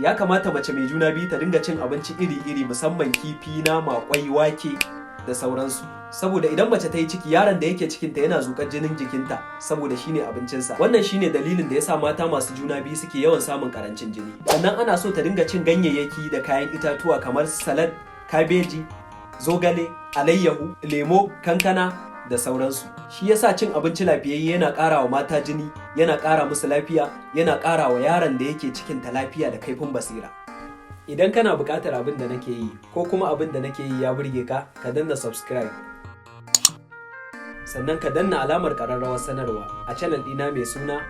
Ya kamata mace mai juna biyu ta dinga cin abinci iri-iri musamman kifi, nama, kwai, wake da sauransu. Saboda idan mace ta yi ciki, yaron da yake cikinta yana zuƙar jinin jikinta saboda shine abincinsa. Wannan shine dalilin da yasa mata masu juna biyu suke yawan samun karancin jini. Sannan ana so ta dinga cin ganyayyaki da kayan itatuwa kamar salad, kabeji, zogale, alayyahu, lemo, kankana da sauransu. Shi yasa cin abinci lafiyayye yana ƙara wa mata jini, yana ƙara musu lafiya, yana ƙara wa yaron da yake cikinta lafiya da kaifin basira. Idan kana buƙatar abin da nake yi ko kuma abin da nake yi ya burge ka, ka danna subscribe. Sannan ka danna alamar ƙararrawar sanarwa a channel ɗina mai suna